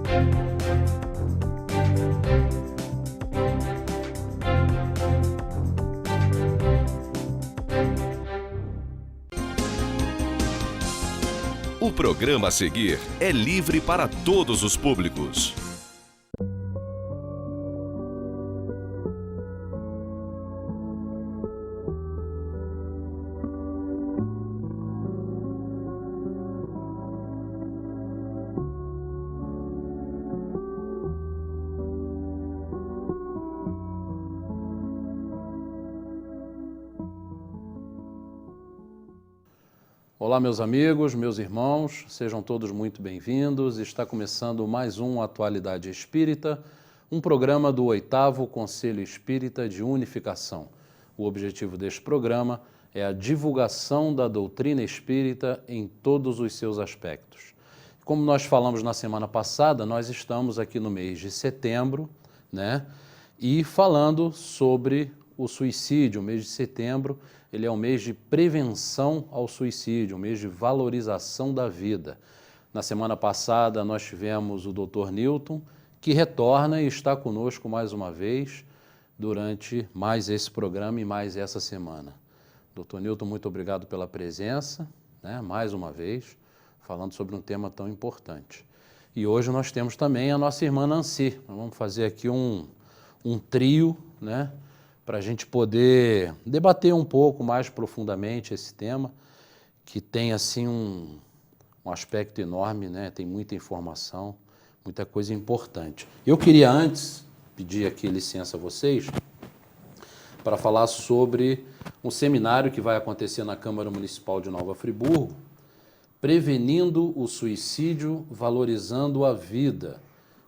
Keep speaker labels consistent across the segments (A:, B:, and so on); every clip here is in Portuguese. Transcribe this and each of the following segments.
A: O programa a seguir é livre para todos os públicos.
B: Olá, meus amigos, meus irmãos, sejam todos muito bem-vindos. Está começando mais um Atualidade Espírita, um programa do 8º Conselho Espírita de Unificação. O objetivo deste programa é a divulgação da doutrina espírita em todos os seus aspectos. Como nós falamos na semana passada, nós estamos aqui no mês de setembro, né? E falando sobre o suicídio. O mês de setembro, ele é um mês de prevenção ao suicídio, um mês de valorização da vida. Na semana passada, nós tivemos o Dr. Newton, que retorna e está conosco mais uma vez durante mais esse programa e mais essa semana. Dr. Newton, muito obrigado pela presença, né, mais uma vez, falando sobre um tema tão importante. E hoje nós temos também a nossa irmã Nancy. Nós vamos fazer aqui um trio, né, para a gente poder debater um pouco mais profundamente esse tema, que tem assim um aspecto enorme, né? Tem muita informação, muita coisa importante. Eu queria antes pedir aqui licença a vocês para falar sobre um seminário que vai acontecer na Câmara Municipal de Nova Friburgo, Prevenindo o Suicídio, Valorizando a Vida,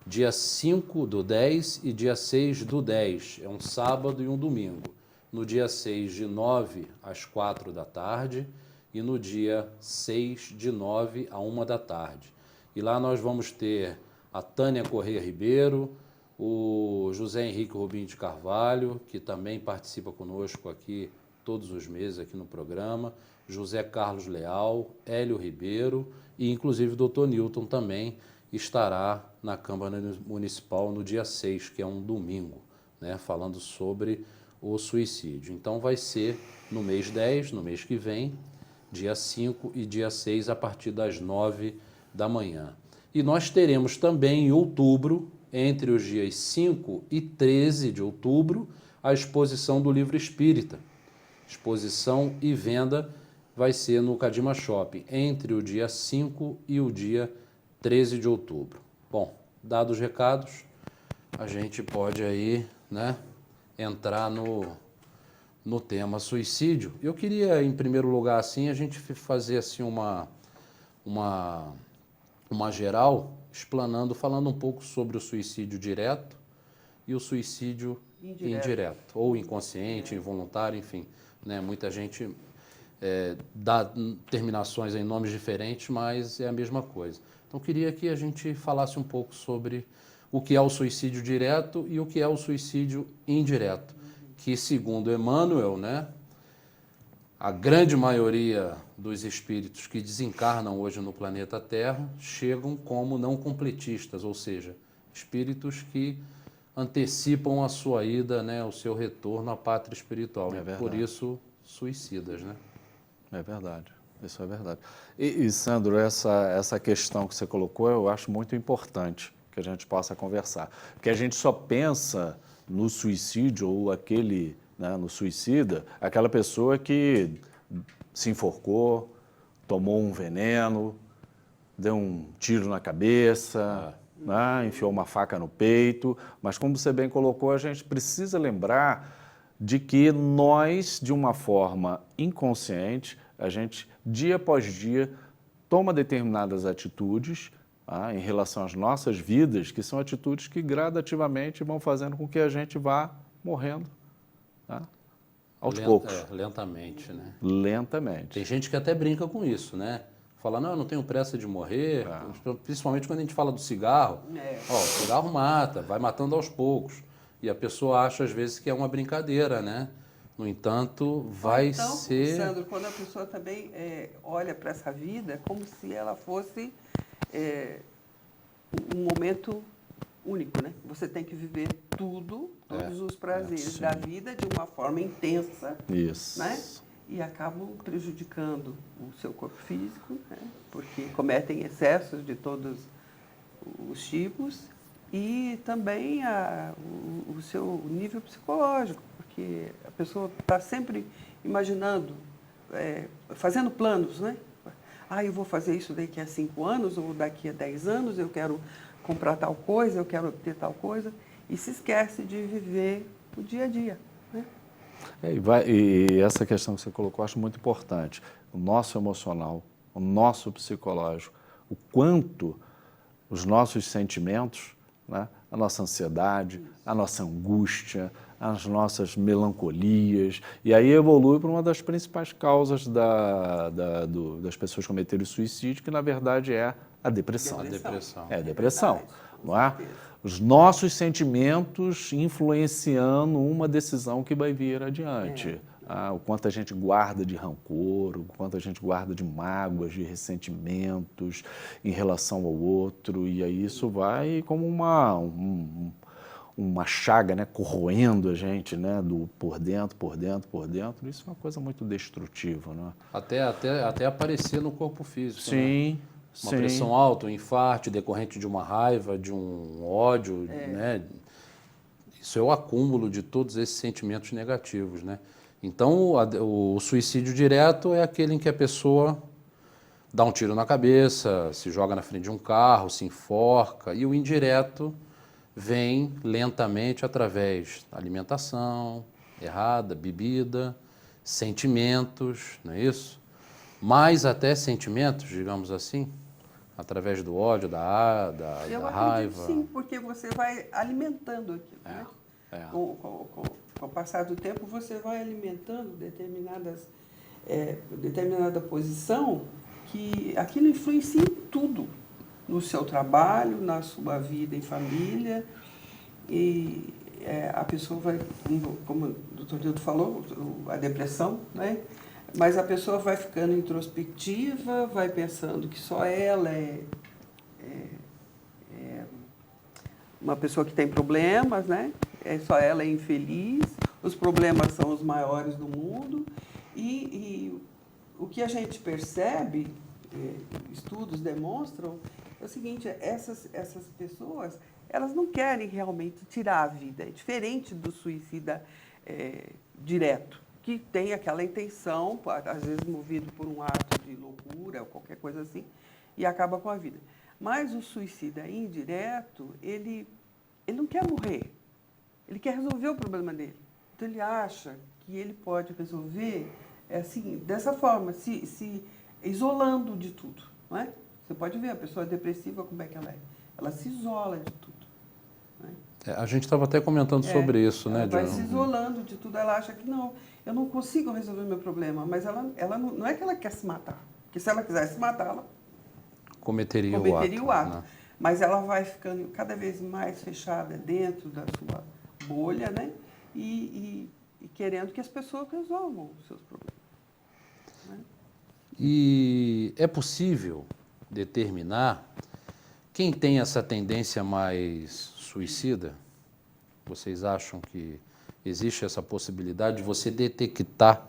B: dia 5/10 e dia 6/10, é um sábado e um domingo. No dia 6, de 9 às 4 da tarde e no dia 6, de 9 a 1 da tarde. E lá nós vamos ter a Tânia Corrêa Ribeiro, o José Henrique Rubinho de Carvalho, que também participa conosco aqui todos os meses aqui no programa, José Carlos Leal, Hélio Ribeiro e inclusive o Dr. Newton também estará na Câmara Municipal no dia 6, que é um domingo, né, falando sobre o suicídio. Então vai ser no mês 10, no mês que vem, dia 5 e dia 6, a partir das 9 da manhã. E nós teremos também em outubro, entre os dias 5 e 13 de outubro, a exposição do Livro Espírita. Exposição e venda vai ser no Cadima Shopping, entre o dia 5 e o dia 13 de outubro. Bom, dados os recados, a gente pode aí, né, entrar no tema suicídio. Eu queria, em primeiro lugar, assim, a gente fazer assim uma geral, explanando, falando um pouco sobre o suicídio direto e o suicídio indireto ou inconsciente, involuntário, enfim, né, muita gente dá terminações em nomes diferentes, mas é a mesma coisa. Então, eu queria que a gente falasse um pouco sobre o que é o suicídio direto e o que é o suicídio indireto, que, segundo Emmanuel, né, a grande maioria dos espíritos que desencarnam hoje no planeta Terra chegam como não completistas, ou seja, espíritos que antecipam a sua ida, né, o seu retorno à pátria espiritual. Por isso, suicidas, né?
C: É verdade. Isso é verdade. E Sandro, essa questão que você colocou, eu acho muito importante que a gente possa conversar. Porque a gente só pensa no suicídio ou aquele, né, no suicida, aquela pessoa que se enforcou, tomou um veneno, deu um tiro na cabeça, né, enfiou uma faca no peito. Mas como você bem colocou, a gente precisa lembrar de que nós, de uma forma inconsciente, a gente, dia após dia, toma determinadas atitudes em relação às nossas vidas, que são atitudes que gradativamente vão fazendo com que a gente vá morrendo, aos poucos.
B: Lentamente, né?
C: Lentamente.
B: Tem gente que até brinca com isso, né? Fala, não, eu não tenho pressa de morrer, principalmente quando a gente fala do cigarro. Ó, o cigarro mata, vai matando aos poucos. E a pessoa acha, às vezes, que é uma brincadeira, né? No entanto, vai ser...
D: Então, Sandro, quando a pessoa também olha para essa vida como se ela fosse um momento único, né? Você tem que viver todos os prazeres da vida de uma forma intensa,
C: Isso.
D: né? E acabam prejudicando o seu corpo físico, né? Porque cometem excessos de todos os tipos e também o seu nível psicológico, porque a pessoa está sempre imaginando, fazendo planos, né? Ah, eu vou fazer isso daqui a 5 anos ou daqui a 10 anos, eu quero comprar tal coisa, eu quero ter tal coisa, e se esquece de viver o dia a dia, né?
C: E essa questão que você colocou, eu acho muito importante. O nosso emocional, o nosso psicológico, o quanto os nossos sentimentos, né, a nossa ansiedade, a nossa angústia, as nossas melancolias, e aí evolui para uma das principais causas das pessoas cometerem suicídio, que na verdade é a depressão.
B: A depressão.
C: É a depressão,
D: verdade,
C: não é? Os nossos sentimentos influenciando uma decisão que vai vir adiante. O quanto a gente guarda de rancor, o quanto a gente guarda de mágoas, de ressentimentos em relação ao outro, e aí isso vai como uma chaga, né, corroendo a gente, né, por dentro, por dentro, por dentro. Isso é uma coisa muito destrutiva, né?
B: Até aparecer no corpo físico, né?
C: Sim,
B: Uma pressão alta, um infarto decorrente de uma raiva, de um ódio, né? Isso é o acúmulo de todos esses sentimentos negativos, né? Então, o suicídio direto é aquele em que a pessoa dá um tiro na cabeça, se joga na frente de um carro, se enforca, e o indireto vem lentamente através da alimentação errada, bebida, sentimentos, não é isso? Mais até sentimentos, digamos assim, através do ódio, da
D: Eu
B: raiva.
D: acredito sim, porque você vai alimentando aquilo, né? Com o passar do tempo, você vai alimentando determinada posição que aquilo influencia em tudo, no seu trabalho, na sua vida em família, e a pessoa vai, como o doutor Nilton falou, a depressão, né? Mas a pessoa vai ficando introspectiva, vai pensando que só ela é uma pessoa que tem problemas, né? Só ela é infeliz, os problemas são os maiores do mundo, e o que a gente percebe, estudos demonstram, é o seguinte: essas pessoas, elas não querem realmente tirar a vida, é diferente do suicida direto, que tem aquela intenção, às vezes movido por um ato de loucura ou qualquer coisa assim, e acaba com a vida. Mas o suicida indireto, ele não quer morrer, ele quer resolver o problema dele. Então ele acha que ele pode resolver assim, dessa forma, se isolando de tudo, não é? Você pode ver a pessoa depressiva, como é que ela é. Ela se isola de tudo. Não é?
B: A gente estava até comentando sobre isso, né,
D: Ela vai
B: John?
D: se isolando de tudo, ela acha que não, eu não consigo resolver meu problema, mas ela não é que ela quer se matar, porque se ela quisesse se matar, ela
B: Cometeria
D: o ato.
B: né?
D: Mas ela vai ficando cada vez mais fechada dentro da sua bolha, né? E querendo que as pessoas resolvam os seus problemas. Né?
B: E é possível determinar quem tem essa tendência mais suicida? Vocês acham que existe essa possibilidade de você detectar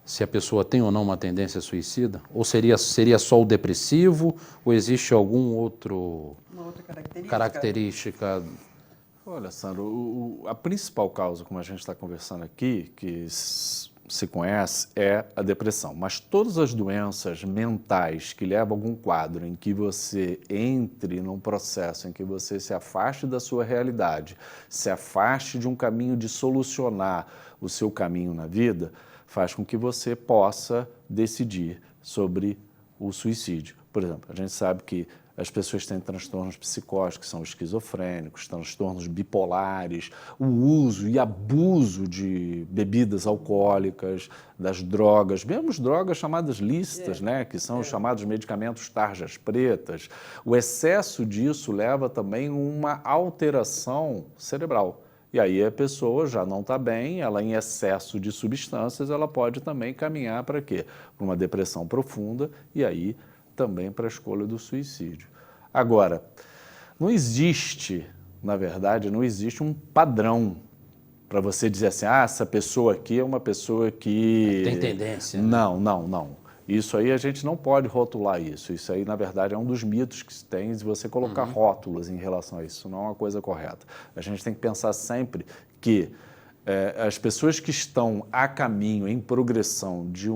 B: se a pessoa tem ou não uma tendência suicida? Ou seria só o depressivo? Ou existe uma outra característica?
C: Olha, Sandro, a principal causa, como a gente está conversando aqui, que se conhece, é a depressão. Mas todas as doenças mentais que levam a algum quadro em que você entre num processo em que você se afaste da sua realidade, se afaste de um caminho de solucionar o seu caminho na vida, faz com que você possa decidir sobre o suicídio. Por exemplo, a gente sabe que as pessoas têm transtornos psicóticos, que são esquizofrênicos, transtornos bipolares, o uso e abuso de bebidas alcoólicas, das drogas, mesmo drogas chamadas lícitas, né, que são os chamados medicamentos tarjas pretas. O excesso disso leva também a uma alteração cerebral. E aí a pessoa já não está bem, ela em excesso de substâncias, ela pode também caminhar para quê? Para uma depressão profunda e aí também para a escolha do suicídio. Agora, não existe, na verdade, não existe um padrão para você dizer assim, essa pessoa aqui é uma pessoa que...
B: Tem tendência. Né?
C: Não. Isso aí a gente não pode rotular isso. Isso aí, na verdade, é um dos mitos que se tem de você colocar rótulos em relação a isso. Isso não é uma coisa correta. A gente tem que pensar sempre que as pessoas que estão a caminho, em progressão de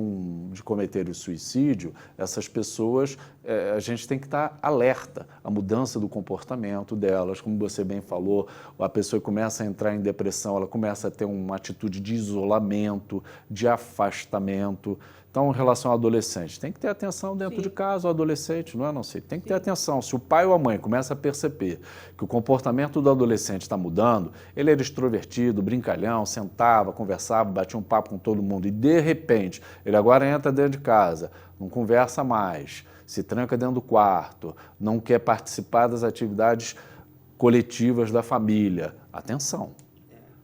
C: cometer o suicídio, essas pessoas, a gente tem que estar alerta à mudança do comportamento delas. Como você bem falou, a pessoa começa a entrar em depressão, ela começa a ter uma atitude de isolamento, de afastamento. Então, em relação ao adolescente, tem que ter atenção dentro de casa, o adolescente, não sei, tem que ter atenção. Se o pai ou a mãe começa a perceber que o comportamento do adolescente está mudando, ele era extrovertido, brincalhão, sentava, conversava, batia um papo com todo mundo, e de repente, ele agora entra dentro de casa, não conversa mais, se tranca dentro do quarto, não quer participar das atividades coletivas da família. Atenção.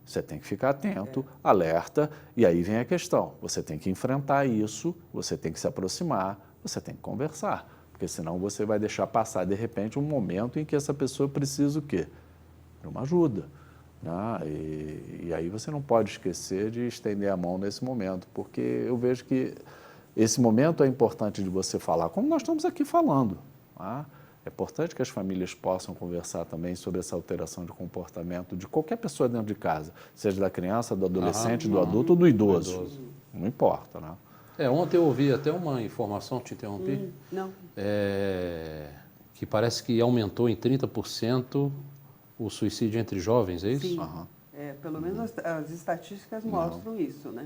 C: Você tem que ficar atento, alerta, e aí vem a questão. Você tem que enfrentar isso, você tem que se aproximar, você tem que conversar, porque senão você vai deixar passar, de repente, um momento em que essa pessoa precisa o quê? De uma ajuda. Né? E aí você não pode esquecer de estender a mão nesse momento, porque eu vejo que esse momento é importante de você falar, como nós estamos aqui falando. Tá? É importante que as famílias possam conversar também sobre essa alteração de comportamento de qualquer pessoa dentro de casa, seja da criança, do adolescente, do adulto ou do idoso. Não importa, né?
B: Ontem eu ouvi até uma informação, te interrompi,
D: Não.
B: Que parece que aumentou em 30% o suicídio entre jovens, é isso?
D: Sim. Pelo menos as estatísticas mostram isso, né?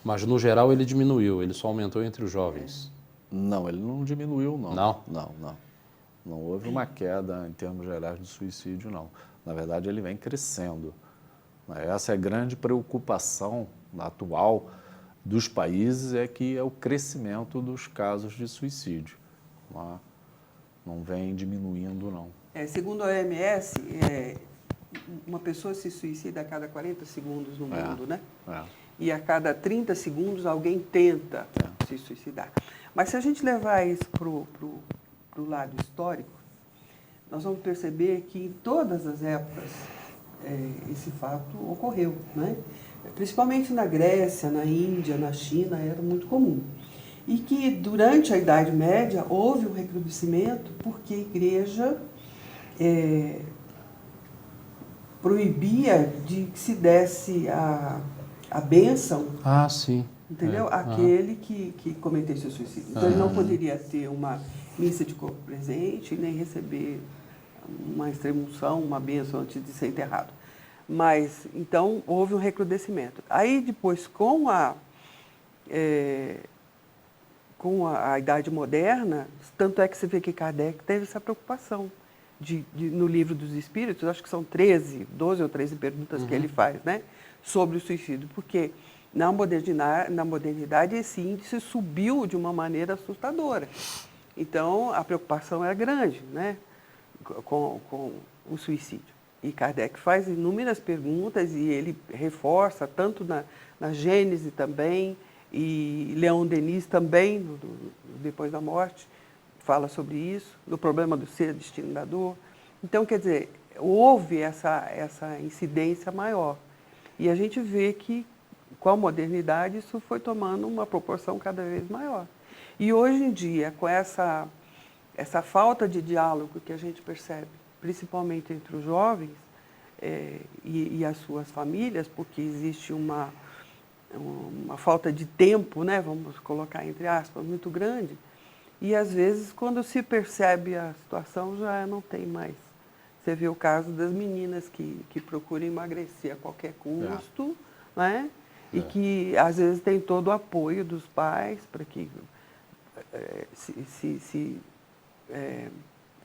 B: Mas no geral ele diminuiu, ele só aumentou entre os jovens.
C: Não, ele não diminuiu, não.
B: Não?
C: Não houve uma queda em termos gerais do suicídio, não. Na verdade, ele vem crescendo. Essa é a grande preocupação atual dos países, é que é o crescimento dos casos de suicídio. Não vem diminuindo, não.
D: Segundo a OMS, uma pessoa se suicida a cada 40 segundos no mundo, né? E a cada 30 segundos alguém tenta se suicidar. Mas se a gente levar isso para o lado histórico, nós vamos perceber que em todas as épocas esse fato ocorreu, né? Principalmente na Grécia, na Índia, na China, era muito comum. E que durante a Idade Média houve um recrudescimento porque a igreja proibia de que se desse a bênção.
B: Ah, sim.
D: Entendeu? Aquele que cometesse o suicídio. Então, ele não poderia ter uma missa de corpo presente, nem receber uma extremunção, uma bênção antes de ser enterrado. Mas, então, houve um recrudescimento. Aí, depois, com a Idade Moderna, tanto é que você vê que Kardec teve essa preocupação no Livro dos Espíritos, acho que são 12 ou 13 perguntas que ele faz, né, sobre o suicídio, porque na modernidade esse índice subiu de uma maneira assustadora. Então, a preocupação era grande, né, com o suicídio. E Kardec faz inúmeras perguntas e ele reforça, tanto na Gênese também, e Leon Denis também, depois da morte, fala sobre isso, do problema do ser destino da dor. Então, quer dizer, houve essa incidência maior. E a gente vê que, com a modernidade, isso foi tomando uma proporção cada vez maior. E hoje em dia, com essa falta de diálogo que a gente percebe, principalmente entre os jovens e as suas famílias, porque existe uma falta de tempo, né, vamos colocar entre aspas, muito grande, e às vezes quando se percebe a situação já não tem mais. Você vê o caso das meninas que procuram emagrecer a qualquer custo, né? E que às vezes tem todo o apoio dos pais para que se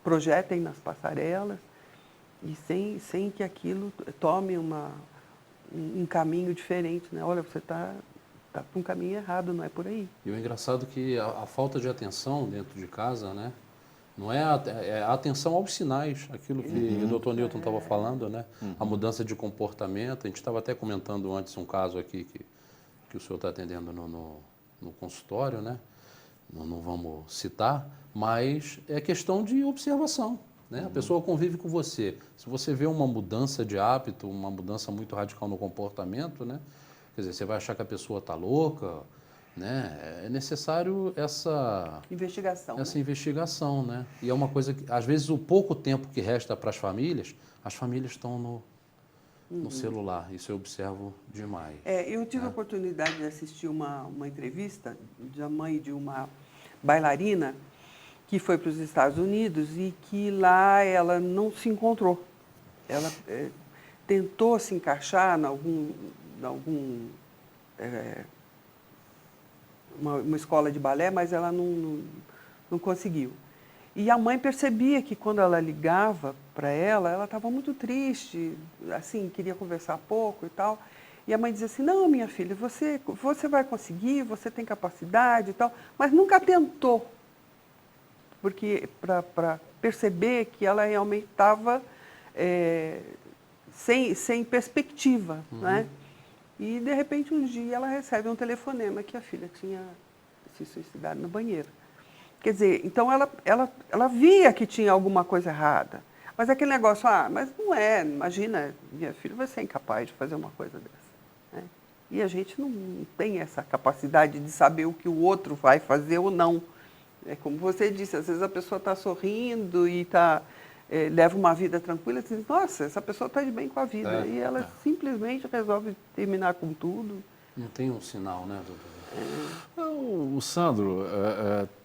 D: projetem nas passarelas e sem que aquilo tome um caminho diferente, né? Olha, você está para um caminho errado, não é por aí.
B: E o engraçado é que a falta de atenção dentro de casa, né? Não é a atenção aos sinais, aquilo que o doutor Newton estava falando, né? A mudança de comportamento. A gente estava até comentando antes um caso aqui que o senhor está atendendo no consultório, né? Não vamos citar, mas é questão de observação. né? A pessoa convive com você. Se você vê uma mudança de hábito, uma mudança muito radical no comportamento, né? Quer dizer, você vai achar que a pessoa está louca, né? É necessário essa investigação, né? E é uma coisa que, às vezes, o pouco tempo que resta para as famílias estão no celular. Isso eu observo demais.
D: Eu tive a oportunidade de assistir uma entrevista da mãe de uma bailarina que foi para os Estados Unidos e que lá ela não se encontrou. Ela tentou se encaixar uma escola de balé, mas ela não conseguiu. E a mãe percebia que quando ela ligava para ela estava muito triste, assim, queria conversar pouco e tal. E a mãe dizia assim, não, minha filha, você vai conseguir, você tem capacidade e tal, mas nunca tentou, porque para perceber que ela realmente estava sem perspectiva, né? E, de repente, um dia ela recebe um telefonema que a filha tinha se suicidado no banheiro. Quer dizer, então ela via que tinha alguma coisa errada. Mas aquele negócio, mas não é, imagina, minha filha vai ser incapaz de fazer uma coisa dessa. Né? E a gente não tem essa capacidade de saber o que o outro vai fazer ou não. É como você disse, às vezes a pessoa está sorrindo e leva uma vida tranquila, e diz, nossa, essa pessoa está de bem com a vida. E ela simplesmente resolve terminar com tudo.
B: Não tem um sinal, né, doutor?
C: O Sandro,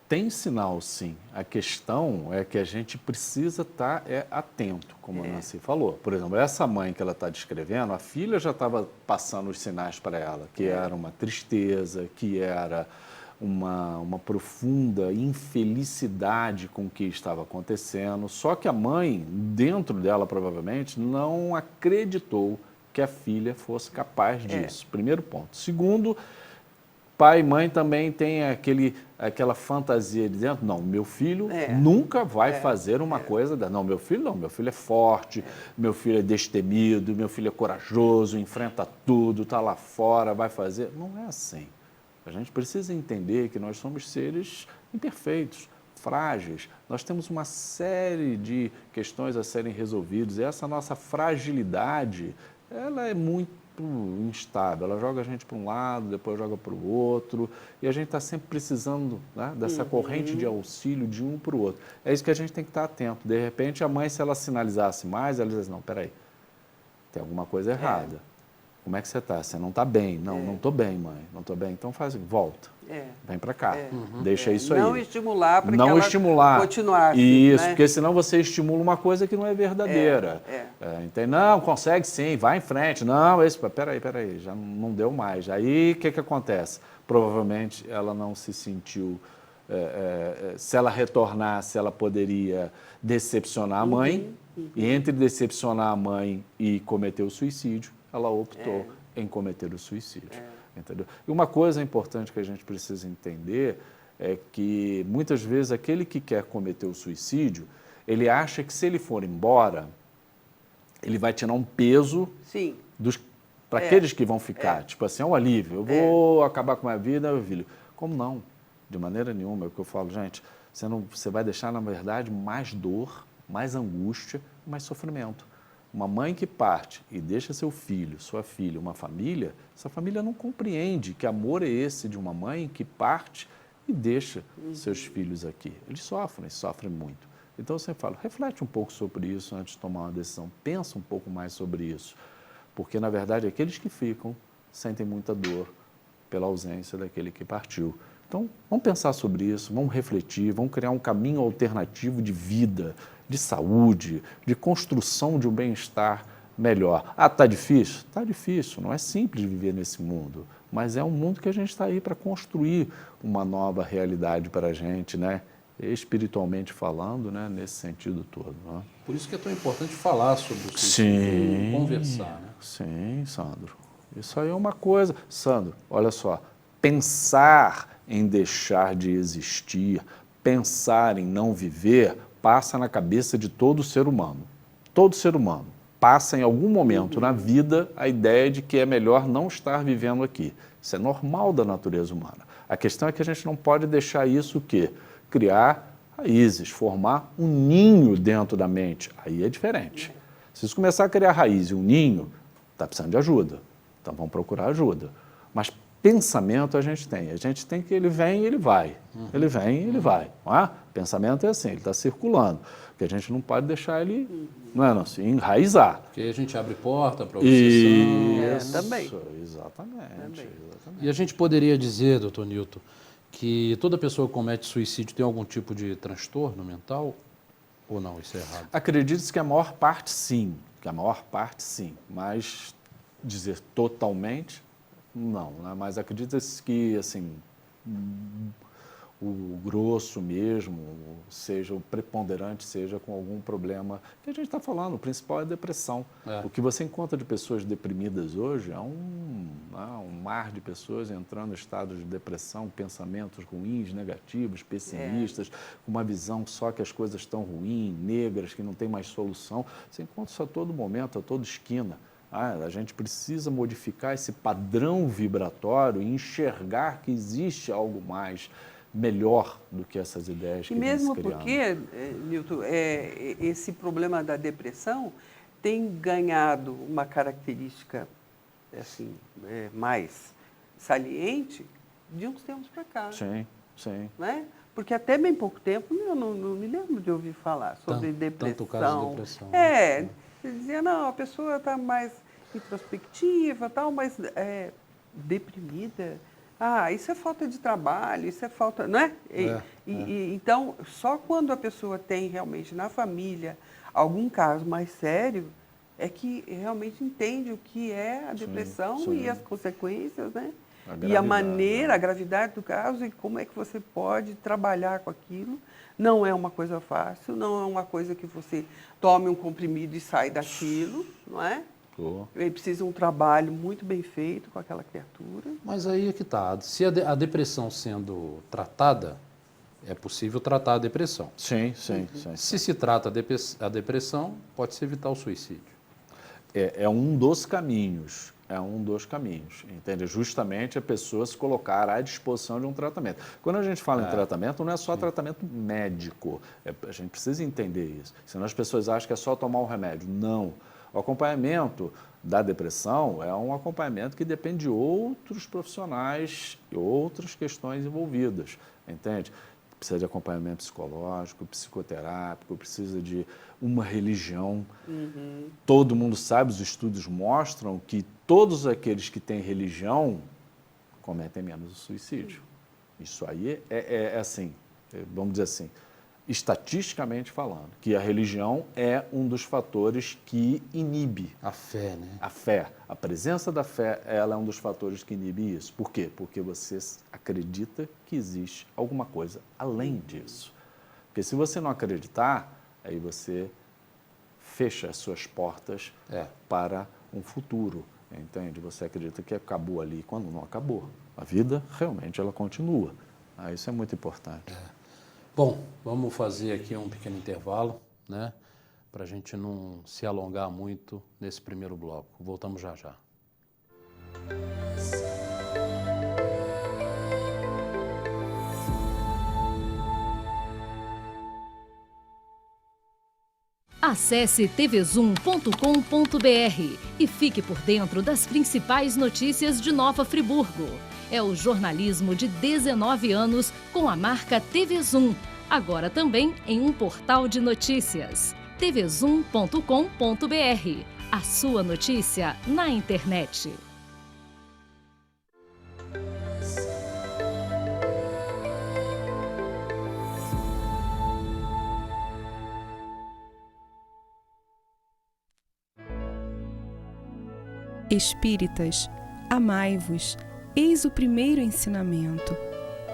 C: tem sinal, sim. A questão é que a gente precisa estar atento, como a Nancy falou. Por exemplo, essa mãe que ela está descrevendo, a filha já estava passando os sinais para ela, que era uma tristeza, que era uma profunda infelicidade com o que estava acontecendo. Só que a mãe, dentro dela provavelmente, não acreditou que a filha fosse capaz disso. Primeiro ponto. Segundo, pai e mãe também têm aquela fantasia de dentro, não, meu filho nunca vai fazer uma coisa dessa. Não, meu filho é forte, meu filho é destemido, meu filho é corajoso, enfrenta tudo, está lá fora, vai fazer. Não é assim. A gente precisa entender que nós somos seres imperfeitos, frágeis. Nós temos uma série de questões a serem resolvidas. E essa nossa fragilidade, ela é muito instável. Ela joga a gente para um lado, depois joga para o outro. E a gente está sempre precisando, né, dessa corrente de auxílio de um para o outro. É isso que a gente tem que estar atento. De repente, a mãe, se ela sinalizasse mais, ela diz, não, peraí, tem alguma coisa errada. Como é que você está? Você não está bem. Não estou bem, mãe. Não estou bem. Então volta. Vem para cá. Deixa isso aí.
D: Não estimular para que ela continuasse.
C: Isso,
D: né?
C: porque senão você estimula uma coisa que não é verdadeira. Entende? Não, consegue sim, vai em frente. Não, peraí, já não deu mais. Aí o que acontece? Provavelmente ela não se sentiu... se ela retornasse, ela poderia decepcionar a mãe. E entre decepcionar a mãe e cometer o suicídio, ela optou em cometer o suicídio. Entendeu? E uma coisa importante que a gente precisa entender é que, muitas vezes, aquele que quer cometer o suicídio, ele acha que, se ele for embora, ele vai tirar um peso para aqueles que vão ficar. Tipo assim, é um alívio. Eu vou acabar com a minha vida, meu filho. Como não? De maneira nenhuma. É o que eu falo, gente, você vai deixar, na verdade, mais dor, mais angústia, mais sofrimento. Uma mãe que parte e deixa seu filho, sua filha, uma família, essa família não compreende que amor é esse de uma mãe que parte e deixa seus filhos aqui. Eles sofrem muito. Então, eu sempre falo, reflete um pouco sobre isso antes de tomar uma decisão. Pensa um pouco mais sobre isso. Porque, na verdade, aqueles que ficam sentem muita dor pela ausência daquele que partiu. Então, vamos pensar sobre isso, vamos refletir, vamos criar um caminho alternativo de vida, de saúde, de construção de um bem-estar melhor. Está difícil? Está difícil, não é simples viver nesse mundo, mas é um mundo que a gente está aí para construir uma nova realidade para a gente, né? Espiritualmente falando, né? Nesse sentido todo. Né?
B: Por isso que é tão importante falar sobre o suicídio, conversar. Né?
C: Sim, Sandro. Isso aí é uma coisa. Sandro, olha só, pensar em deixar de existir, pensar em não viver, passa na cabeça de todo ser humano. Todo ser humano passa em algum momento na vida a ideia de que é melhor não estar vivendo aqui. Isso é normal da natureza humana. A questão é que a gente não pode deixar isso criar raízes, formar um ninho dentro da mente. Aí é diferente. Se isso começar a criar raiz e um ninho, está precisando de ajuda. Então vamos procurar ajuda. Mas pensamento a gente tem que ele vem e ele vai. Ele vem e ele vai. Não é? Pensamento é assim, ele está circulando. Porque a gente não pode deixar ele, não é assim, enraizar.
B: Porque a gente abre porta para obsessão.
C: Isso,
D: também.
C: Exatamente.
B: E a gente poderia dizer, doutor Newton, que toda pessoa que comete suicídio tem algum tipo de transtorno mental? Ou não, isso é errado?
C: Acredite-se que a maior parte sim, mas dizer totalmente, não, né? Mas acredita-se que, assim, o grosso mesmo, seja o preponderante, seja com algum problema, que a gente está falando, o principal é a depressão. O que você encontra de pessoas deprimidas hoje é um mar de pessoas entrando em estado de depressão, pensamentos ruins, negativos, pessimistas, com uma visão só que as coisas estão ruins, negras, que não tem mais solução. Você encontra isso a todo momento, a toda esquina. A gente precisa modificar esse padrão vibratório e enxergar que existe algo mais melhor do que essas ideias que vêm se criando.
D: E mesmo porque, Newton, esse problema da depressão tem ganhado uma característica assim, mais saliente de uns tempos para cá.
C: Sim.
D: Né? Porque até bem pouco tempo eu não me lembro de ouvir falar sobre depressão.
B: Tanto caso de depressão.
D: Você dizia, não, a pessoa está mais introspectiva, tal, mas deprimida. Isso é falta de trabalho, isso é falta, não é? Então, só quando a pessoa tem realmente na família algum caso mais sério, é que realmente entende o que é a depressão e as consequências, né? E a maneira, a gravidade do caso e como é que você pode trabalhar com aquilo. Não é uma coisa fácil, não é uma coisa que você tome um comprimido e sai daquilo, não é? Ele precisa de um trabalho muito bem feito com aquela criatura.
B: Mas aí é que está. Se a depressão sendo tratada, é possível tratar a depressão.
C: Sim.
B: Se trata a depressão, pode-se evitar o suicídio.
C: É um dos caminhos, entende? Justamente a pessoa se colocar à disposição de um tratamento. Quando a gente fala em tratamento, não é só tratamento médico, a gente precisa entender isso. Senão as pessoas acham que é só tomar um remédio. Não. O acompanhamento da depressão é um acompanhamento que depende de outros profissionais e outras questões envolvidas, entende? Precisa de acompanhamento psicológico, psicoterápico, precisa de uma religião. Todo mundo sabe, os estudos mostram que todos aqueles que têm religião cometem menos o suicídio. Isso aí é assim, vamos dizer assim, estatisticamente falando, que a religião é um dos fatores que inibe.
B: A fé, né?
C: A fé. A presença da fé, ela é um dos fatores que inibe isso. Por quê? Porque você acredita que existe alguma coisa além disso. Porque se você não acreditar, aí você fecha as suas portas para um futuro, entende? Você acredita que acabou ali, quando não acabou. A vida, realmente, ela continua. Isso é muito importante.
B: Bom, vamos fazer aqui um pequeno intervalo, né? Para a gente não se alongar muito nesse primeiro bloco. Voltamos já já.
E: Acesse tvzoom.com.br e fique por dentro das principais notícias de Nova Friburgo. É o jornalismo de 19 anos com a marca TV Zoom, agora também em um portal de notícias. tvzoom.com.br, a sua notícia na internet.
F: Espíritas, amai-vos, eis o primeiro ensinamento.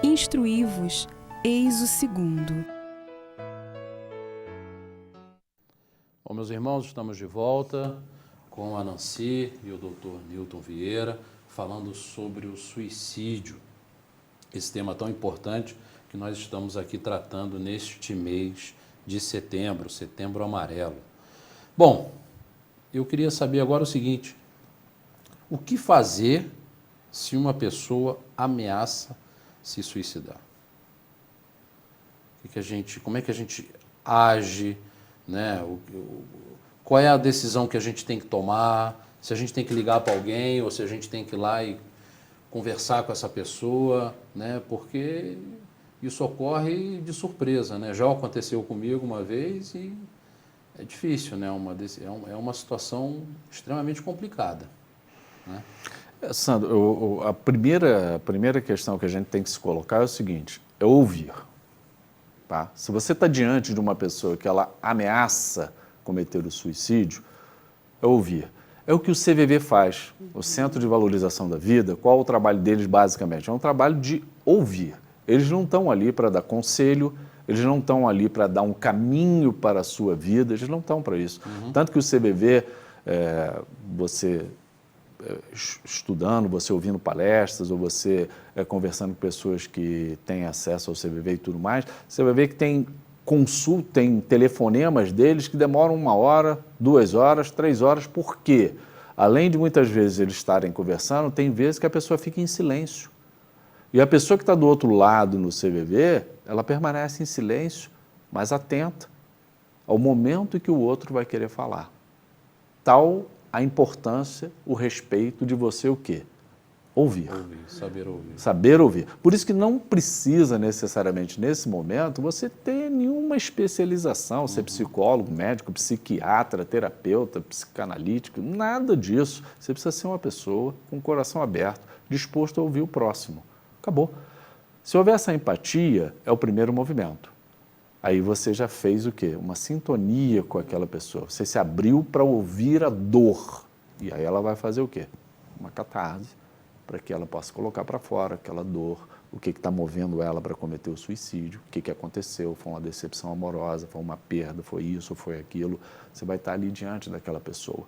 F: Instruí-vos, eis o segundo.
B: Bom, meus irmãos, estamos de volta com a Nancy e o Dr. Newton Vieira falando sobre o suicídio. Esse tema tão importante que nós estamos aqui tratando neste mês de setembro, Setembro Amarelo. Bom, eu queria saber agora o seguinte: o que fazer se uma pessoa ameaça se suicidar? como é que a gente age, né? Qual é a decisão que a gente tem que tomar, se a gente tem que ligar para alguém ou se a gente tem que ir lá e conversar com essa pessoa, né? Porque isso ocorre de surpresa, né? Já aconteceu comigo uma vez e é difícil, né? É uma situação extremamente complicada, né?
C: Sandro, a primeira questão que a gente tem que se colocar é o seguinte, é ouvir. Tá? Se você está diante de uma pessoa que ela ameaça cometer o suicídio, é ouvir. É o que o CVV faz, o Centro de Valorização da Vida. Qual o trabalho deles, basicamente? É um trabalho de ouvir. Eles não estão ali para dar conselho, eles não estão ali para dar um caminho para a sua vida, eles não estão para isso. Tanto que o CVV, você estudando, você ouvindo palestras, ou você conversando com pessoas que têm acesso ao CVV e tudo mais, você vai ver que tem consulta, tem telefonemas deles que demoram 1 hora, 2 horas, 3 horas. Por quê? Além de muitas vezes eles estarem conversando, tem vezes que a pessoa fica em silêncio. E a pessoa que está do outro lado no CVV, ela permanece em silêncio, mas atenta ao momento em que o outro vai querer falar. Tal a importância, o respeito de você o quê? Ouvir.
B: Saber ouvir.
C: Saber ouvir. Por isso que não precisa necessariamente, nesse momento, você ter nenhuma especialização, ser psicólogo, médico, psiquiatra, terapeuta, psicanalítico, nada disso. Você precisa ser uma pessoa com o coração aberto, disposto a ouvir o próximo. Acabou. Se houver essa empatia, é o primeiro movimento. Aí você já fez o quê? Uma sintonia com aquela pessoa. Você se abriu para ouvir a dor. E aí ela vai fazer o quê? Uma catarse, para que ela possa colocar para fora aquela dor, o que está movendo ela para cometer o suicídio, o que aconteceu, foi uma decepção amorosa, foi uma perda, foi isso, foi aquilo. Você vai estar ali diante daquela pessoa.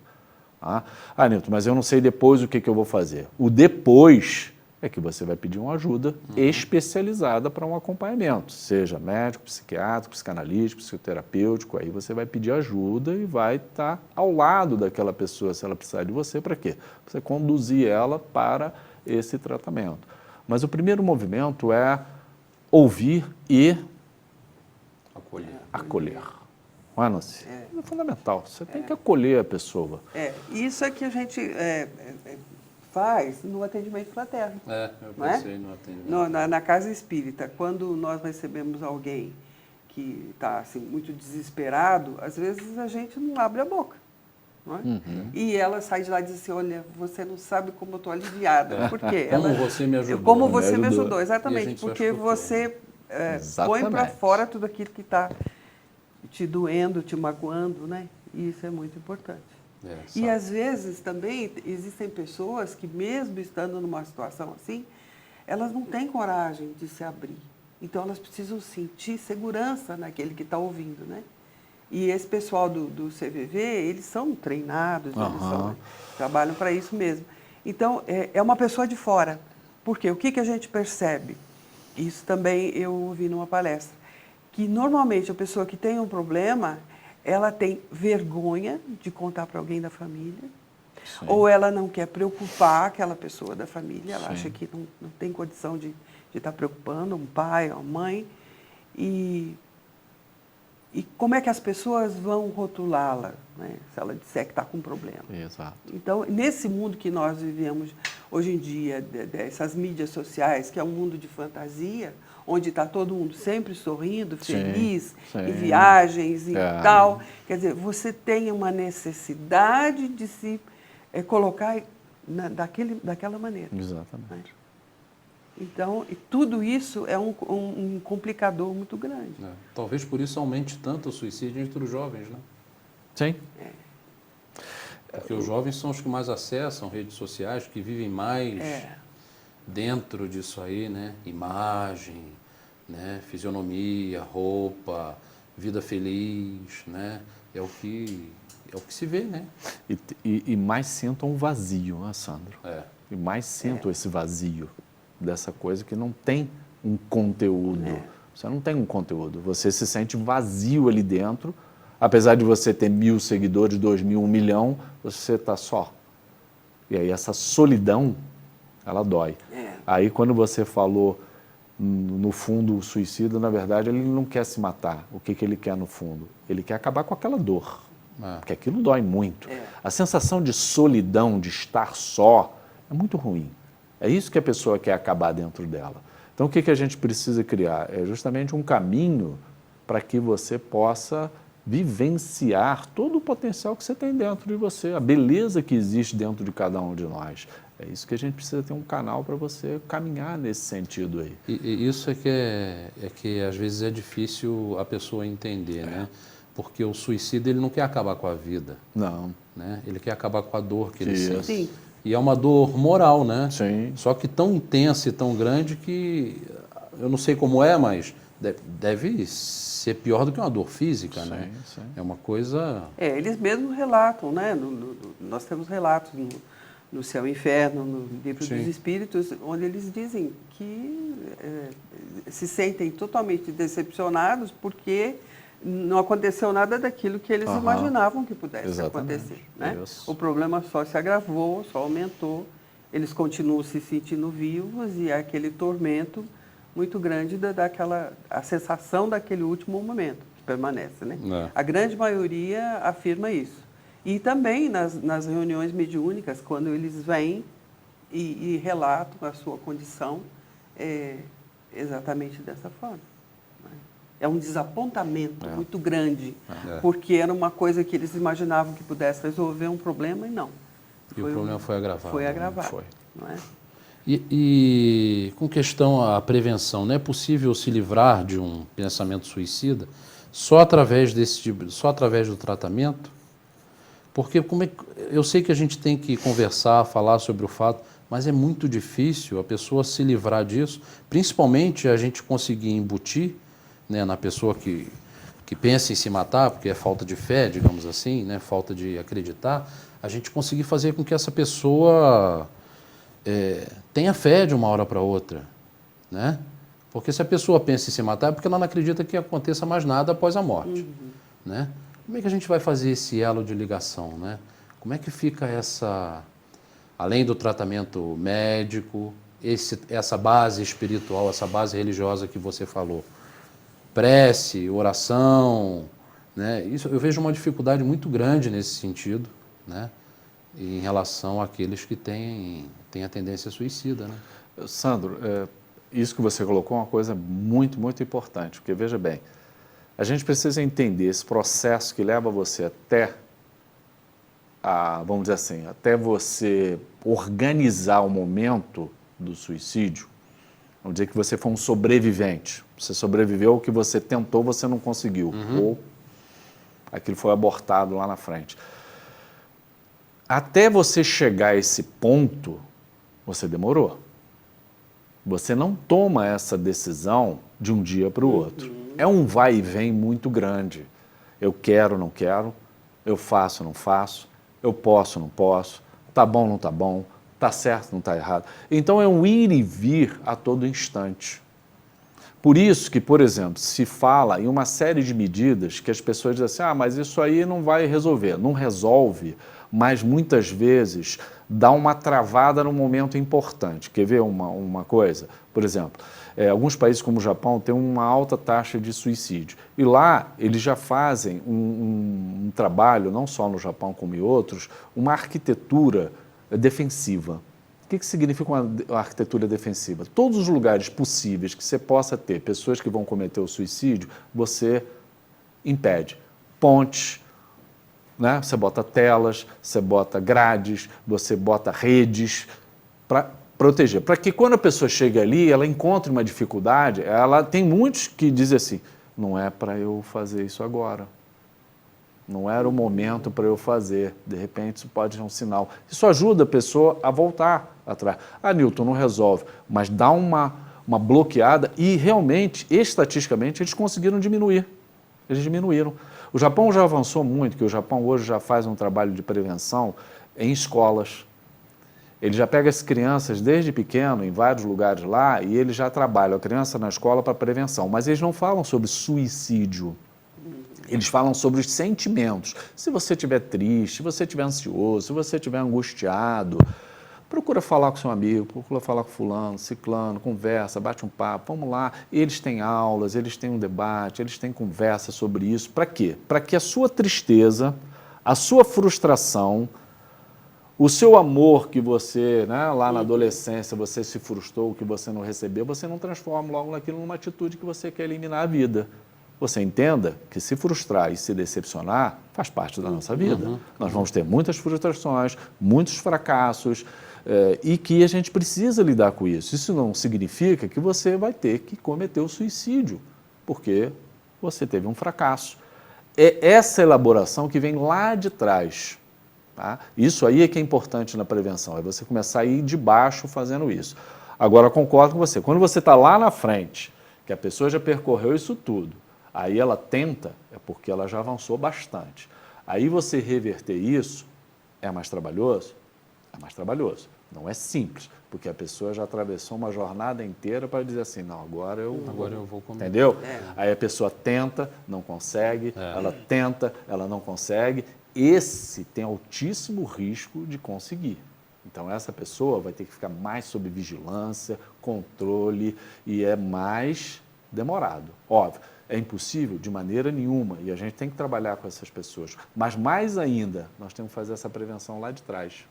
C: Nilton, mas eu não sei depois o que eu vou fazer. O depois é que você vai pedir uma ajuda especializada para um acompanhamento, seja médico, psiquiátrico, psicanalítico, psicoterapêutico. Aí você vai pedir ajuda e vai estar ao lado daquela pessoa, se ela precisar de você, para quê? Para você conduzir ela para esse tratamento. Mas o primeiro movimento é ouvir e acolher. Não é, Nancy? É fundamental. Você tem que acolher a pessoa.
D: Isso é que a gente faz no atendimento fraterno.
B: Eu pensei no atendimento.
D: Na casa espírita, quando nós recebemos alguém que está assim, muito desesperado, às vezes a gente não abre a boca. Não é? E ela sai de lá e diz assim, olha, você não sabe como eu estou aliviada. Por quê?
B: Você me ajudou.
D: Como você me ajudou, exatamente. Porque você põe para fora tudo aquilo que está te doendo, te magoando, né? E isso é muito importante. E às vezes também existem pessoas que mesmo estando numa situação assim, elas não têm coragem de se abrir. Então elas precisam sentir segurança naquele que está ouvindo, né? E esse pessoal do CVV, eles são treinados, eles trabalham para isso mesmo. Então é uma pessoa de fora. Por quê? O que a gente percebe? Isso também eu ouvi numa palestra. Que normalmente a pessoa que tem um problema, ela tem vergonha de contar para alguém da família, ou ela não quer preocupar aquela pessoa da família, ela acha que não tem condição de estar preocupando um pai, uma mãe. E como é que as pessoas vão rotulá-la, né, se ela disser que está com problema?
C: Exato.
D: Então, nesse mundo que nós vivemos hoje em dia, dessas mídias sociais, que é um mundo de fantasia, onde está todo mundo sempre sorrindo, feliz, em viagens e tal. Quer dizer, você tem uma necessidade de se colocar daquela maneira.
C: Exatamente.
D: Né? Então, tudo isso é um complicador muito grande.
B: Talvez por isso aumente tanto o suicídio entre os jovens, né?
C: Sim.
B: Porque os jovens são os que mais acessam redes sociais, que vivem mais dentro disso aí, né? Imagem, né? Fisionomia, roupa, vida feliz, né? É o que se vê, né?
C: E mais sentam um vazio, né, Sandro? E mais sentam esse vazio dessa coisa que não tem um conteúdo. Você não tem um conteúdo. Você se sente vazio ali dentro. Apesar de você ter 1.000 seguidores, 2.000, 1 milhão, você está só. E aí essa solidão, ela dói. Aí quando você falou No fundo, o suicida, na verdade, ele não quer se matar. O que ele quer no fundo? Ele quer acabar com aquela dor, porque aquilo dói muito. A sensação de solidão, de estar só, é muito ruim. É isso que a pessoa quer acabar dentro dela. Então, o que a gente precisa criar? É justamente um caminho para que você possa vivenciar todo o potencial que você tem dentro de você, a beleza que existe dentro de cada um de nós. É isso que a gente precisa ter um canal para você caminhar nesse sentido aí.
B: E isso é que às vezes é difícil a pessoa entender, né? Porque o suicida, ele não quer acabar com a vida.
C: Não.
B: Né? Ele quer acabar com a dor que ele
C: Isso.
B: sente.
D: Sim.
B: E é uma dor moral, né?
C: Sim.
B: Só que tão intensa e tão grande que eu não sei como é, mas deve ser pior do que uma dor física, né?
C: Sim.
B: É uma coisa...
D: Eles mesmos relatam, né? Nós temos relatos no Céu e Inferno, no Livro
B: Sim.
D: dos Espíritos, onde eles dizem que se sentem totalmente decepcionados porque não aconteceu nada daquilo que eles imaginavam que pudesse
C: Exatamente.
D: acontecer. Né?
C: Isso.
D: O problema só se agravou, só aumentou, eles continuam se sentindo vivos e é aquele tormento muito grande a sensação daquele último momento que permanece. Né? A grande maioria afirma isso. E também nas reuniões mediúnicas, quando eles vêm e relatam a sua condição, exatamente dessa forma. Né? É um desapontamento muito grande, porque era uma coisa que eles imaginavam que pudesse resolver um problema e não.
B: E o problema foi agravado.
D: Foi agravado.
C: Foi.
D: Não é?
B: E com questão à prevenção, não é possível se livrar de um pensamento suicida só através só através do tratamento? Porque eu sei que a gente tem que conversar, falar sobre o fato, mas é muito difícil a pessoa se livrar disso, principalmente a gente conseguir embutir, né, na pessoa que pensa em se matar, porque é falta de fé, digamos assim, né, falta de acreditar, a gente conseguir fazer com que essa pessoa tenha fé de uma hora para outra, né? Porque se a pessoa pensa em se matar é porque ela não acredita que aconteça mais nada após a morte, né? Como é que a gente vai fazer esse elo de ligação, né? Como é que fica além do tratamento médico, essa base espiritual, essa base religiosa que você falou? Prece, oração, né? Isso, eu vejo uma dificuldade muito grande nesse sentido, né? Em relação àqueles que têm a tendência suicida, né?
C: Sandro, isso que você colocou é uma coisa muito, muito importante, porque veja bem, a gente precisa entender esse processo que leva você vamos dizer assim, até você organizar o momento do suicídio. Vamos dizer que você foi um sobrevivente. Você sobreviveu ao que você tentou, você não conseguiu. Ou aquilo foi abortado lá na frente. Até você chegar a esse ponto, você demorou. Você não toma essa decisão de um dia para o outro. É um vai e vem muito grande. Eu quero, não quero, eu faço, não faço, eu posso, não posso, tá bom, não tá bom, tá certo, não tá errado. Então é um ir e vir a todo instante. Por isso que, por exemplo, se fala em uma série de medidas que as pessoas dizem assim, mas isso aí não vai resolver. Não resolve, mas muitas vezes dá uma travada num momento importante. Quer ver uma coisa? Por exemplo, alguns países como o Japão têm uma alta taxa de suicídio. E lá eles já fazem um trabalho, não só no Japão como em outros, uma arquitetura defensiva. O que significa uma arquitetura defensiva? Todos os lugares possíveis que você possa ter pessoas que vão cometer o suicídio, você impede. Pontes, né? Você bota telas, você bota grades, você bota redes para proteger. Para que quando a pessoa chega ali, ela encontre uma dificuldade, tem muitos que dizem assim, não é para eu fazer isso agora. Não era o momento para eu fazer. De repente, isso pode ser um sinal. Isso ajuda a pessoa a voltar atrás. Newton, não resolve, mas dá uma bloqueada e realmente, estatisticamente, eles conseguiram diminuir. Eles diminuíram. O Japão já avançou muito, porque o Japão hoje já faz um trabalho de prevenção em escolas. Ele já pega as crianças desde pequeno, em vários lugares lá, e ele já trabalha a criança na escola para prevenção. Mas eles não falam sobre suicídio. Eles falam sobre os sentimentos. Se você estiver triste, se você estiver ansioso, se você estiver angustiado, procura falar com seu amigo, procura falar com fulano, ciclano, conversa, bate um papo, vamos lá. Eles têm aulas, eles têm um debate, eles têm conversa sobre isso. Para quê? Para que a sua tristeza, a sua frustração, o seu amor que você, né, lá na adolescência, você se frustrou, que você não recebeu, você não transforma logo naquilo numa atitude que você quer eliminar a vida. Você entenda que se frustrar e se decepcionar faz parte da nossa vida. Nós vamos ter muitas frustrações, muitos fracassos, e que a gente precisa lidar com isso. Isso não significa que você vai ter que cometer o suicídio, porque você teve um fracasso. É essa elaboração que vem lá de trás. Tá? Isso aí é que é importante na prevenção, é você começar a ir de baixo fazendo isso. Agora, concordo com você, quando você está lá na frente, que a pessoa já percorreu isso tudo, aí ela tenta, é porque ela já avançou bastante. Aí você reverter isso é mais trabalhoso? É mais trabalhoso. Não é simples, porque a pessoa já atravessou uma jornada inteira para dizer assim, não, agora eu vou comer. Entendeu? Aí a pessoa tenta, não consegue, ela tenta, ela não consegue. Esse tem altíssimo risco de conseguir. Então, essa pessoa vai ter que ficar mais sob vigilância, controle, e é mais demorado. Óbvio, é impossível de maneira nenhuma, e a gente tem que trabalhar com essas pessoas. Mas, mais ainda, nós temos que fazer essa prevenção lá de trás,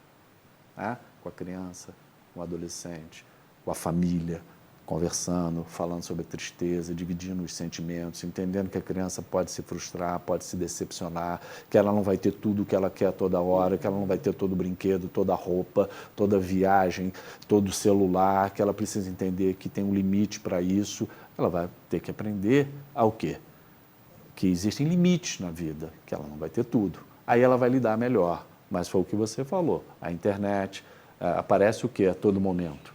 C: né? Com a criança, com o adolescente, com a família, conversando, falando sobre a tristeza, dividindo os sentimentos, entendendo que a criança pode se frustrar, pode se decepcionar, que ela não vai ter tudo o que ela quer toda hora, que ela não vai ter todo o brinquedo, toda a roupa, toda a viagem, todo o celular, que ela precisa entender que tem um limite para isso. Ela vai ter que aprender ao quê? Que existem limites na vida, que ela não vai ter tudo. Aí ela vai lidar melhor. Mas foi o que você falou, a internet, aparece o quê a todo momento?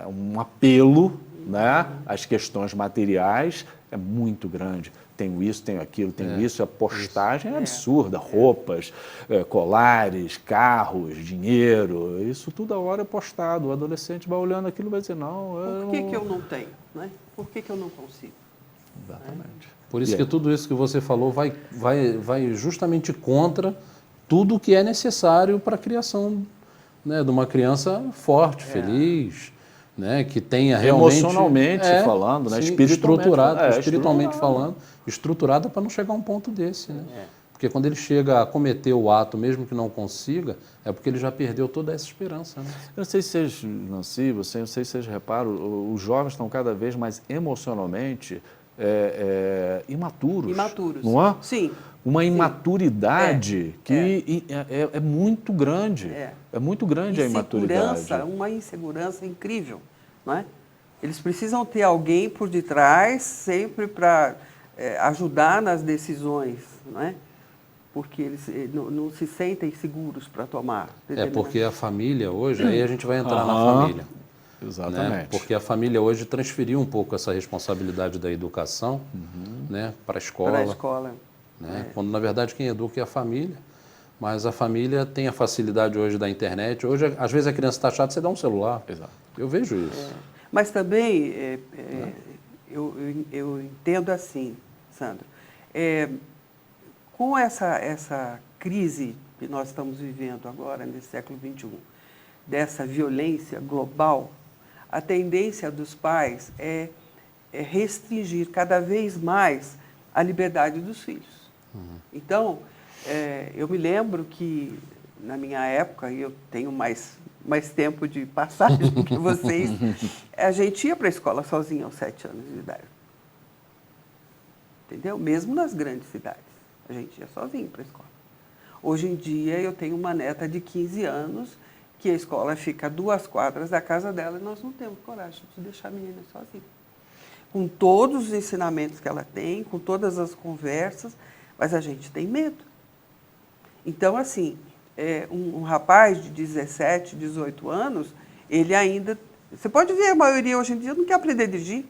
C: Um apelo, né, às questões materiais é muito grande. Tenho isso, tenho aquilo, tenho isso. A postagem é absurda. Roupas, colares, carros, dinheiro. Isso toda hora é postado. O adolescente vai olhando aquilo e vai dizer, não...
D: Por que eu não tenho? Né? Por que eu não consigo?
C: Exatamente.
B: Por isso que tudo isso que você falou vai justamente contra tudo o que é necessário para a criação, né, de uma criança forte, feliz, né, que tenha realmente...
C: Emocionalmente falando, né,
B: sim, espiritualmente falando, estruturada para não chegar a um ponto desse. Né? Porque quando ele chega a cometer o ato, mesmo que não consiga, é porque ele já perdeu toda essa esperança. Né?
C: Eu não sei se vocês, Nancy, não sei se vocês reparam, os jovens estão cada vez mais emocionalmente imaturos.
D: Imaturos.
C: Não é?
D: Sim.
C: Uma imaturidade que é muito grande. É muito grande a imaturidade.
D: Uma insegurança incrível. Não é? Eles precisam ter alguém por detrás sempre para ajudar nas decisões, não é? Porque eles não se sentem seguros para tomar.
B: Porque a família hoje, aí a gente vai entrar na família.
C: Exatamente.
B: Né? Porque a família hoje transferiu um pouco essa responsabilidade da educação, né, para a escola.
D: Para a escola.
B: Né? Quando, na verdade, quem educa é a família. Mas a família tem a facilidade hoje da internet. Hoje, às vezes, a criança está chata, você dá um celular.
C: Exato.
B: Eu vejo isso.
D: Mas também, eu entendo assim, Sandro, com essa crise que nós estamos vivendo agora, nesse século XXI, dessa violência global, a tendência dos pais é restringir cada vez mais a liberdade dos filhos. Então, eu me lembro que, na minha época, e eu tenho mais tempo de passagem do que vocês, a gente ia para a escola sozinha aos 7 anos de idade. Entendeu? Mesmo nas grandes cidades, a gente ia sozinho para a escola. Hoje em dia, eu tenho uma neta de 15 anos, que a escola fica a 2 quadras da casa dela e nós não temos coragem de deixar a menina sozinha. Com todos os ensinamentos que ela tem, com todas as conversas, mas a gente tem medo. Então, assim, um rapaz de 17, 18 anos, ele ainda... Você pode ver, a maioria hoje em dia não quer aprender a dirigir,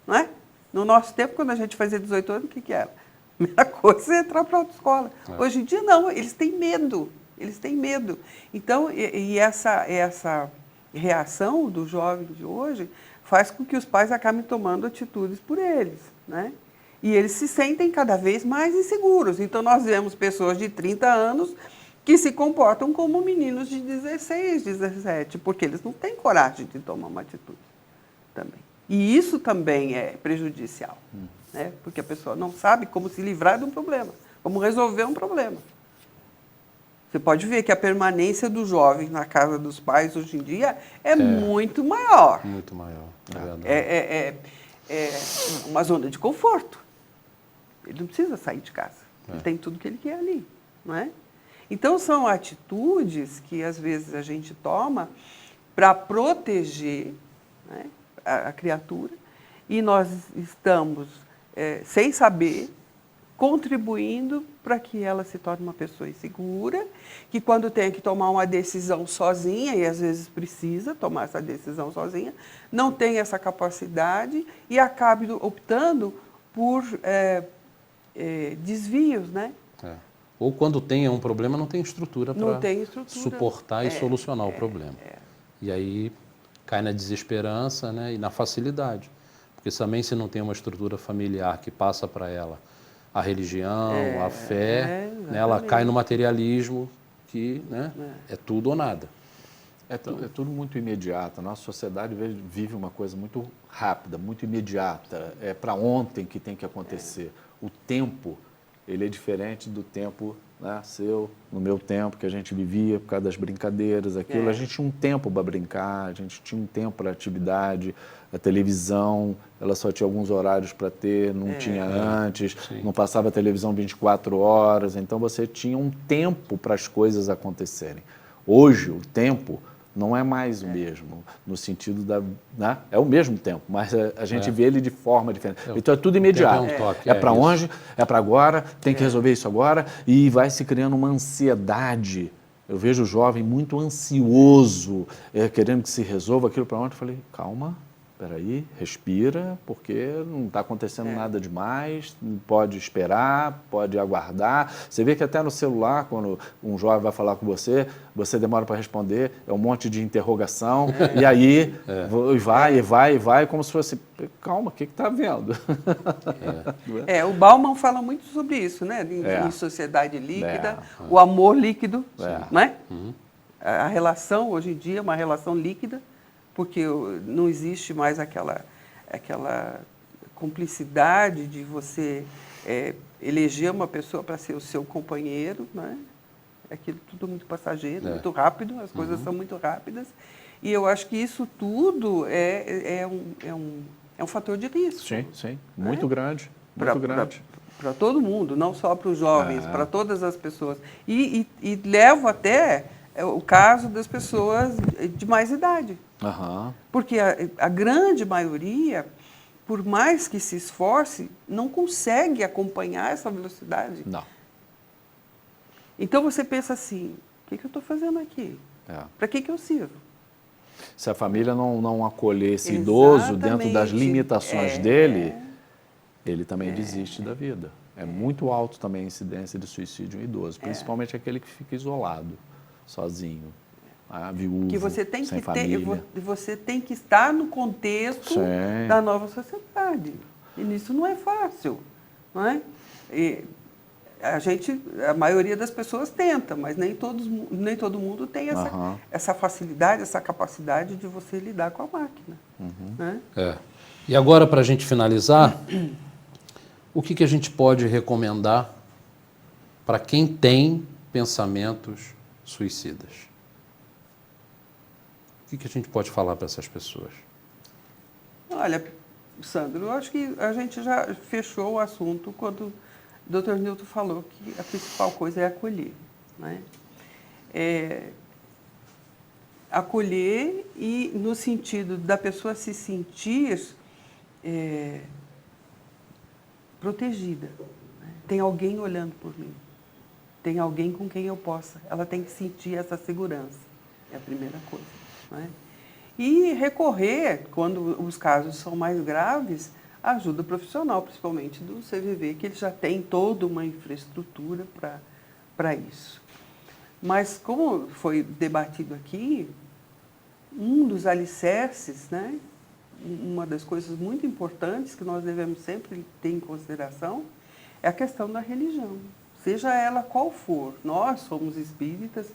D: não é? No nosso tempo, quando a gente fazia 18 anos, o que era? A primeira coisa é entrar para a autoescola. Hoje em dia, não, eles têm medo. Eles têm medo. Então, essa reação do jovem de hoje faz com que os pais acabem tomando atitudes por eles, né? E eles se sentem cada vez mais inseguros. Então, nós vemos pessoas de 30 anos que se comportam como meninos de 16, 17, porque eles não têm coragem de tomar uma atitude também. E isso também é prejudicial, né? Porque a pessoa não sabe como se livrar de um problema, como resolver um problema. Você pode ver que a permanência dos jovens na casa dos pais hoje em dia é muito maior.
B: Muito maior, é verdade.
D: É uma zona de conforto. Ele não precisa sair de casa. Ele tem tudo que ele quer ali, não é? Então, são atitudes que, às vezes, a gente toma para proteger, né, a criatura, e nós estamos, sem saber, contribuindo para que ela se torne uma pessoa insegura, que quando tem que tomar uma decisão sozinha, e às vezes precisa tomar essa decisão sozinha, não tem essa capacidade e acabe optando por desvios, né?
B: Ou quando tem um problema, não tem estrutura para suportar e solucionar o problema. E aí cai na desesperança, né, e na facilidade. Porque também se não tem uma estrutura familiar que passa para ela a religião, a fé, né, ela cai no materialismo que, né, é tudo ou nada.
C: É tudo muito imediato. A nossa sociedade vive uma coisa muito rápida, muito imediata. É para ontem que tem que acontecer. O tempo, ele é diferente do tempo, né, seu, no meu tempo, que a gente vivia por causa das brincadeiras, aquilo. A gente tinha um tempo para brincar, a gente tinha um tempo para atividade. A televisão, ela só tinha alguns horários para ter, não tinha antes, não passava a televisão 24 horas, então você tinha um tempo para as coisas acontecerem. Hoje, o tempo não é mais o mesmo, no sentido da... Né? É o mesmo tempo, mas a gente vê ele de forma diferente. Então é tudo imediato. É para onde, é para agora, tem que resolver isso agora, e vai se criando uma ansiedade. Eu vejo o jovem muito ansioso, querendo que se resolva aquilo para ontem. Eu falei, calma, peraí, respira, porque não está acontecendo nada demais, pode esperar, pode aguardar. Você vê que até no celular, quando um jovem vai falar com você demora para responder, é um monte de interrogação, e aí vai, como se fosse, calma, o que está vendo?
D: O Bauman fala muito sobre isso, né? Em sociedade líquida, o amor líquido, né? A relação, hoje em dia, é uma relação líquida, porque não existe mais aquela cumplicidade de você eleger uma pessoa para ser o seu companheiro, né? É aquilo tudo muito passageiro, muito rápido, as coisas são muito rápidas, e eu acho que isso tudo é um fator de risco.
C: Sim, muito grande, muito grande.
D: Para todo mundo, não só para os jovens, para todas as pessoas. E levo até o caso das pessoas de mais idade. Porque a grande maioria, por mais que se esforce, não consegue acompanhar essa velocidade.
C: Não.
D: Então você pensa assim, o que eu estou fazendo aqui? Para que eu sirvo?
C: Se a família não acolher esse idoso dentro das limitações dele, ele também desiste da vida. É muito alto também a incidência de suicídio em idoso, principalmente aquele que fica isolado, sozinho. Viúvo,
D: que você tem
C: sem
D: que
C: família.
D: você tem que estar no contexto da nova sociedade. E isso não é fácil, não é? E a maioria das pessoas tenta, mas nem todo mundo tem essa facilidade, essa capacidade de você lidar com a máquina. Né?
B: E agora, para a gente finalizar, o que a gente pode recomendar para quem tem pensamentos suicidas? O que a gente pode falar para essas pessoas?
D: Olha, Sandro, eu acho que a gente já fechou o assunto quando o Dr. Newton falou que a principal coisa é acolher. Né? Acolher e no sentido da pessoa se sentir protegida. Né? Tem alguém olhando por mim. Tem alguém com quem eu possa. Ela tem que sentir essa segurança. É a primeira coisa. Né? E recorrer, quando os casos são mais graves, à ajuda profissional, principalmente do CVV, que ele já tem toda uma infraestrutura para isso. Mas, como foi debatido aqui, um dos alicerces, né, uma das coisas muito importantes que nós devemos sempre ter em consideração é a questão da religião. seja ela qual for. Nós somos espíritas,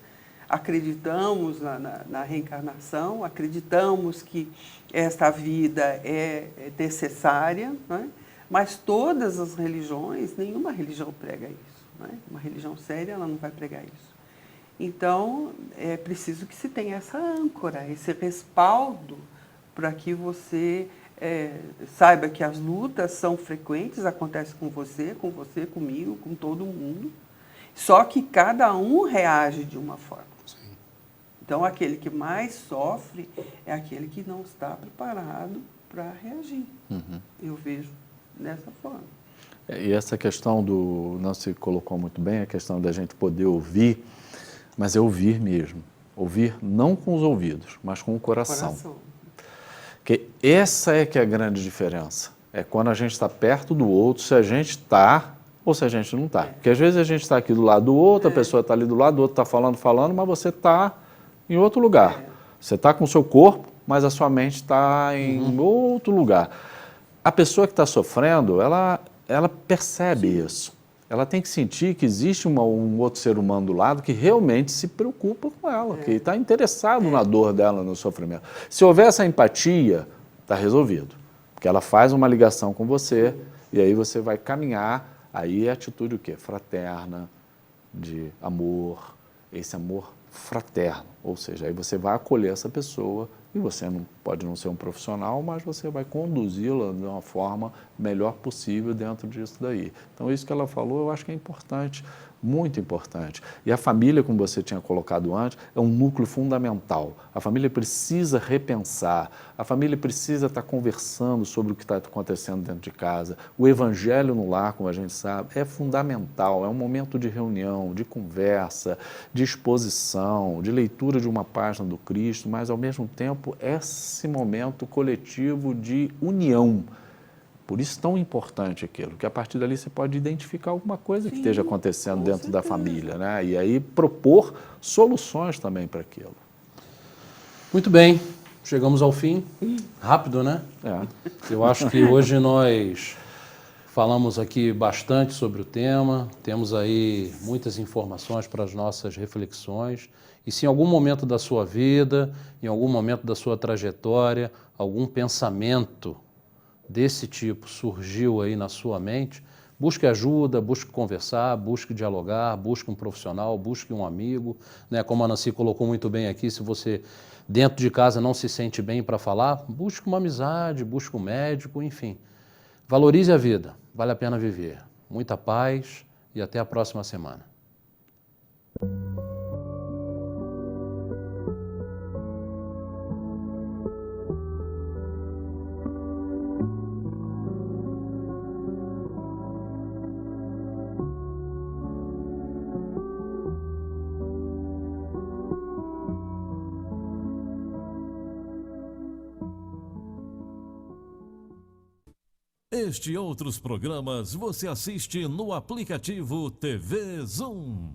D: acreditamos na reencarnação, acreditamos que esta vida é necessária, né? Mas todas as religiões, nenhuma religião prega isso, né? Uma religião séria, ela não vai pregar isso. Então, é preciso que se tenha essa âncora, esse respaldo, para que você saiba que as lutas são frequentes, acontecem com você, comigo, com todo mundo, só que cada um reage de uma forma. Sim. Então, aquele que mais sofre é aquele que não está preparado para reagir. Uhum. Eu vejo dessa forma.
C: E essa questão não se colocou muito bem, a questão da gente poder ouvir, mas é ouvir mesmo. Ouvir não com os ouvidos, mas com o coração. Porque essa é que é a grande diferença. É quando a gente está perto do outro, se a gente está ou se a gente não está. Porque às vezes a gente está aqui do lado do outro, a pessoa está ali do lado do outro, está falando, mas você está em outro lugar. Você está com o seu corpo, mas a sua mente está em outro lugar. A pessoa que está sofrendo, ela percebe isso. Ela tem que sentir que existe um outro ser humano do lado que realmente se preocupa com ela, que está interessado na dor dela, no sofrimento. Se houver essa empatia, está resolvido. Porque ela faz uma ligação com você e aí você vai caminhar. Aí é atitude o quê? Fraterna, de amor, esse amor fraterno. Ou seja, aí você vai acolher essa pessoa e você pode não ser um profissional, mas você vai conduzi-la de uma forma melhor possível dentro disso daí. Então, isso que ela falou, eu acho que é importante, muito importante. E a família, como você tinha colocado antes, é um núcleo fundamental. A família precisa repensar, a família precisa estar conversando sobre o que está acontecendo dentro de casa. O evangelho no lar, como a gente sabe, é fundamental, é um momento de reunião, de conversa, de exposição, de leitura de uma página do Cristo, mas, ao mesmo tempo, esse momento coletivo de união. Por isso tão importante aquilo, que a partir dali você pode identificar alguma coisa que esteja acontecendo dentro da família, né? E aí propor soluções também para aquilo.
B: Muito bem, chegamos ao fim. Rápido, né? Eu acho que hoje nós falamos aqui bastante sobre o tema, temos aí muitas informações para as nossas reflexões. E se em algum momento da sua vida, em algum momento da sua trajetória, algum pensamento desse tipo surgiu aí na sua mente, busque ajuda, busque conversar, busque dialogar, busque um profissional, busque um amigo, né? Como a Nancy colocou muito bem aqui, se você dentro de casa não se sente bem para falar, busque uma amizade, busque um médico, enfim. Valorize a vida, vale a pena viver. Muita paz e até a próxima semana.
G: Este e outros programas você assiste no aplicativo TV Zoom.